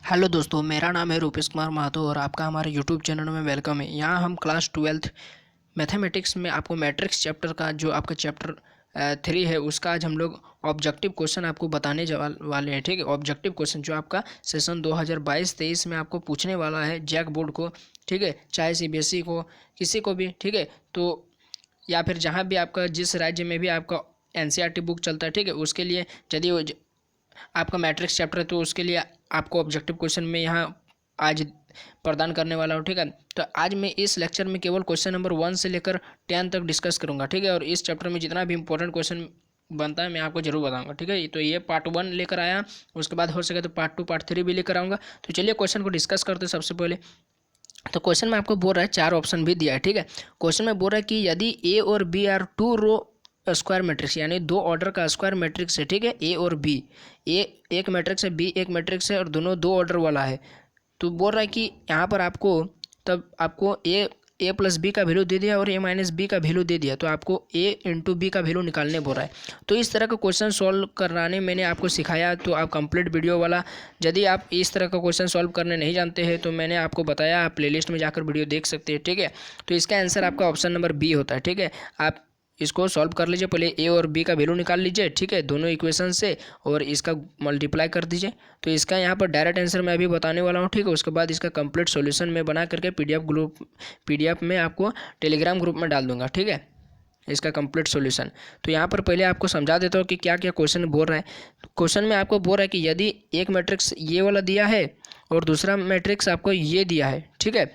Hello दोस्तों, मेरा नाम है रूपेश कुमार महतो और आपका हमारे यूट्यूब चैनल में वेलकम है। यहाँ हम क्लास 12th मैथमेटिक्स में आपको मैट्रिक्स चैप्टर का जो आपका चैप्टर 3 है उसका आज हम लोग ऑब्जेक्टिव क्वेश्चन आपको बताने वाले हैं। ठीक है, ऑब्जेक्टिव क्वेश्चन जो आपका सेशन 2022-23 में आपको पूछने वाला है जैक बोर्ड को। ठीक है, चाहे सीबीएसई को, किसी को भी। ठीक है, तो या फिर जहाँ भी आपका जिस राज्य में भी आपका एनसीईआरटी बुक चलता है, ठीक है, उसके लिए यदि आपका मैट्रिक्स चैप्टर है तो उसके लिए आपको ऑब्जेक्टिव क्वेश्चन में यहाँ आज प्रदान करने वाला हूँ। ठीक है, तो आज मैं इस लेक्चर में केवल क्वेश्चन नंबर 1 से लेकर 10 तक डिस्कस करूँगा। ठीक है, और इस चैप्टर में जितना भी इंपॉर्टेंट क्वेश्चन बनता है मैं आपको जरूर बताऊंगा। ठीक है, तो ये पार्ट 1 लेकर आया, उसके बाद हो सके तो पार्ट 2 पार्ट 3 भी लेकर आऊँगा। तो चलिए क्वेश्चन को डिस्कस करते हैं। सबसे पहले तो क्वेश्चन में आपको बोल रहा है, 4 ऑप्शन भी दिया है। ठीक है, क्वेश्चन में बोल रहा है कि यदि ए और B are 2 row square matrix, यानी 2 ऑर्डर का स्क्वायर मैट्रिक्स है। ठीक है, ए और बी, ए एक मैट्रिक्स है, बी एक मैट्रिक्स है और दोनों 2 ऑर्डर वाला है। तो बोल रहा है कि यहाँ पर आपको तब आपको ए प्लस बी का वैल्यू दे दिया और ए माइनस बी का वैल्यू दे दिया, तो आपको ए इंटू बी का वैल्यू निकालने बोल रहा है। तो इस तरह का क्वेश्चन सॉल्व कराने मैंने आपको सिखाया, तो आप कंप्लीट वीडियो वाला, यदि आप इस तरह का क्वेश्चन सॉल्व करने नहीं जानते हैं तो मैंने आपको बताया, आप प्लेलिस्ट में जाकर वीडियो देख सकते हैं। ठीक है, तो इसका आंसर आपका ऑप्शन नंबर बी होता है। ठीक है, आप इसको सॉल्व कर लीजिए, पहले ए और बी का वैल्यू निकाल लीजिए। ठीक है, दोनों इक्वेशन से, और इसका मल्टीप्लाई कर दीजिए। तो इसका यहाँ पर डायरेक्ट आंसर मैं अभी बताने वाला हूँ। ठीक है, उसके बाद इसका कंप्लीट सॉल्यूशन मैं बना करके पीडीएफ में आपको टेलीग्राम ग्रुप में डाल दूंगा। ठीक है, इसका कंप्लीट सॉल्यूशन। तो यहाँ पर पहले आपको समझा देता हूँ कि क्या क्या क्वेश्चन बोल रहा है। क्वेश्चन में आपको बोल रहा है कि यदि एक मैट्रिक्स ये वाला दिया है और दूसरा मैट्रिक्स आपको ये दिया है, ठीक है,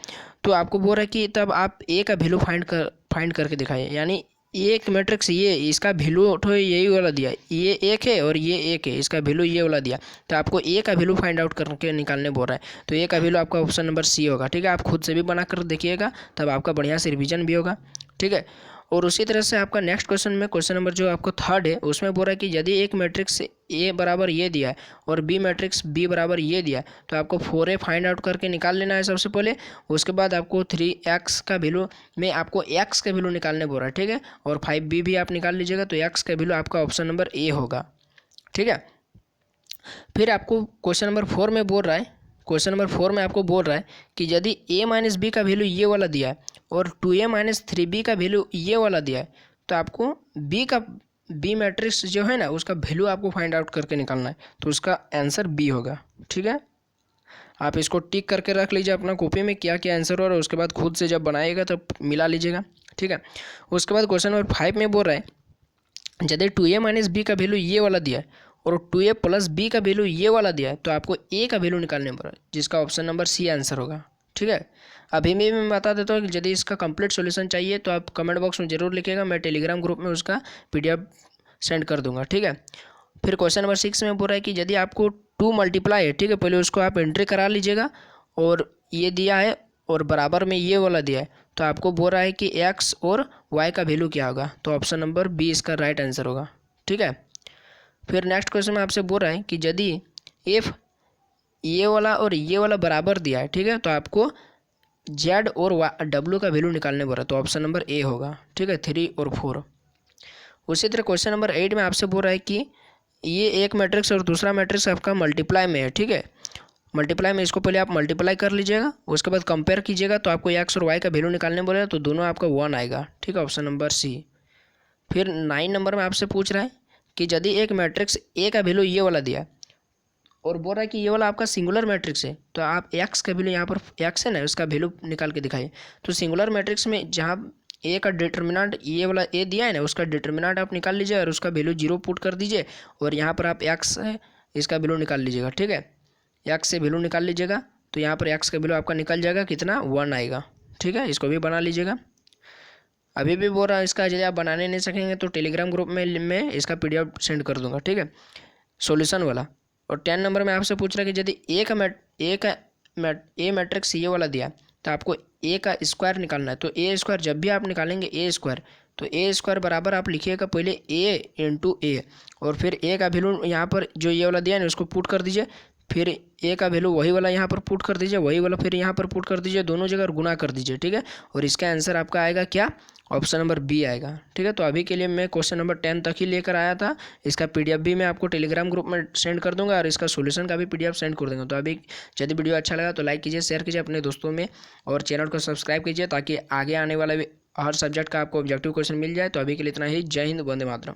तो आपको बोल रहा है कि तब आप ए का वैल्यू फाइंड करके दिखाइए। यानी एक मैट्रिक्स ये, इसका वैल्यू तो यही वाला दिया, ये एक है और ये एक है, इसका वैल्यू ये वाला दिया, तो आपको ए का वैल्यू फाइंड आउट करके निकालने बोल रहा है। तो ए का वैल्यू आपका ऑप्शन नंबर सी होगा। ठीक है, आप खुद से भी बना कर देखिएगा, तब आपका बढ़िया से रिवीजन भी होगा। ठीक है, और उसी तरह से आपका नेक्स्ट क्वेश्चन में, क्वेश्चन नंबर जो आपको 3rd है, उसमें बोल रहा है कि यदि एक मैट्रिक्स ए बराबर ये दिया है और बी मैट्रिक्स बी बराबर ये दिया है, तो आपको 4a फाइंड आउट करके निकाल लेना है सबसे पहले। उसके बाद आपको 3x का वैल्यू में आपको x का वैल्यू निकालने बोल रहा है। ठीक है, और 5b भी आप निकाल लीजिएगा, तो x का वैल्यू आपका ऑप्शन नंबर ए होगा। ठीक है, फिर आपको क्वेश्चन नंबर 4 में बोल रहा है, क्वेश्चन नंबर 4 में आपको बोल रहा है कि यदि a माइनस बी का वैल्यू ये वाला दिया है और 2a माइनस 3b का वैल्यू ये वाला दिया है, तो आपको बी मैट्रिक्स जो है ना उसका वैल्यू आपको फाइंड आउट करके निकालना है। तो उसका आंसर बी होगा। ठीक है, आप इसको टिक करके रख लीजिए अपना कॉपी में क्या क्या आंसर हो रहा है, उसके बाद खुद से जब बनाइएगा तो मिला लीजिएगा। ठीक है, उसके बाद क्वेश्चन नंबर 5 में बोल रहा है यदि 2a माइनस बी का वैल्यू ये वाला दिया है और 2a प्लस बी का वैल्यू ये वाला दिया है, तो आपको ए का वैल्यू निकालने पड़ा, जिसका ऑप्शन नंबर सी आंसर होगा। ठीक है, अभी मैं बता देता हूँ कि यदि इसका कंप्लीट सॉल्यूशन चाहिए तो आप कमेंट बॉक्स में जरूर लिखिएगा, मैं टेलीग्राम ग्रुप में उसका पीडीएफ सेंड कर दूंगा। ठीक है, फिर क्वेश्चन नंबर 6 में बोल रहा है कि यदि आपको 2 मल्टीप्लाई है, ठीक है, पहले उसको आप एंट्री करा लीजिएगा, और ये दिया है और बराबर में ये वाला दिया है, तो आपको बोल रहा है कि x और y का वैल्यू क्या होगा, तो ऑप्शन नंबर बी इसका राइट आंसर होगा। ठीक है, फिर नेक्स्ट क्वेश्चन में आपसे बोल रहा है कि यदि इफ ये वाला और ये वाला बराबर दिया है, ठीक है, तो आपको z और w का वैल्यू निकालने बोल रहा है, तो ऑप्शन नंबर ए होगा। ठीक है, 3 और 4। उसी तरह क्वेश्चन नंबर 8 में आपसे बोल रहा है कि ये एक मैट्रिक्स और दूसरा मैट्रिक्स आपका मल्टीप्लाई में है। ठीक है, मल्टीप्लाई में इसको पहले आप मल्टीप्लाई कर लीजिएगा, उसके बाद कंपेयर कीजिएगा, तो आपको एक्स और वाई का वैल्यू निकालने बोलेगा, तो दोनों आपका 1 आएगा। ठीक है, ऑप्शन नंबर सी। फिर 9 नंबर में आपसे पूछ रहा है कि यदि एक मैट्रिक्स ए का वैल्यू ये वाला दिया और बोल रहा है कि ये वाला आपका सिंगुलर मैट्रिक्स है, तो आप एक्स का वैल्यू, यहाँ पर एक्स है ना, उसका वैल्यू निकाल के दिखाइए। तो सिंगुलर मैट्रिक्स में जहाँ ए का डिटर्मिनेंट ये वाला ए दिया है ना, उसका डिटर्मिनेंट आप निकाल लीजिए और उसका वैल्यू 0 पुट कर दीजिए, और यहाँ पर आप एक्स है इसका वैल्यू निकाल लीजिएगा। ठीक है, एक्स से वैल्यू निकाल लीजिएगा, तो यहाँ पर एक्स का वैल्यू आपका निकल जाएगा कितना, 1 आएगा। ठीक है, इसको भी बना लीजिएगा। अभी भी बोल रहा है इसका, यदि आप बनाने नहीं सकेंगे तो टेलीग्राम ग्रुप में मैं इसका पीडीएफ सेंड कर दूंगा। ठीक है, सॉल्यूशन वाला। और 10 नंबर में आपसे पूछ रहा है कि यदि ए मैट्रिक्स ये वाला दिया, तो आपको ए का स्क्वायर निकालना है। तो ए स्क्वायर जब भी आप निकालेंगे ए स्क्वायर, तो ए स्क्वायर बराबर आप लिखिएगा पहले ए इंटू ए, और फिर ए का वैल्यू यहाँ पर जो ये वाला दिया है ना उसको पुट कर दीजिए, फिर ए का वैल्यू वही वाला यहाँ पर पुट कर दीजिए, वही वाला फिर यहाँ पर पुट कर दीजिए, दोनों जगह गुना कर दीजिए, ठीक है। और इसका आंसर आपका आएगा क्या, ऑप्शन नंबर बी आएगा, ठीक है। तो अभी के लिए मैं क्वेश्चन नंबर 10 तक ही लेकर आया था। इसका पीडीएफ भी मैं आपको टेलीग्राम ग्रुप में सेंड कर दूंगा और इसका सॉल्यूशन का भी पीडीएफ सेंड कर दूंगा। तो अभी यदि वीडियो अच्छा लगा तो लाइक कीजिए, शेयर कीजिए अपने दोस्तों में और चैनल को सब्सक्राइब कीजिए ताकि आगे आने वाला हर सब्जेक्ट का आपको ऑब्जेक्टिव क्वेश्चन मिल जाए। तो अभी के लिए इतना ही। जय हिंद, वंदे मातरम।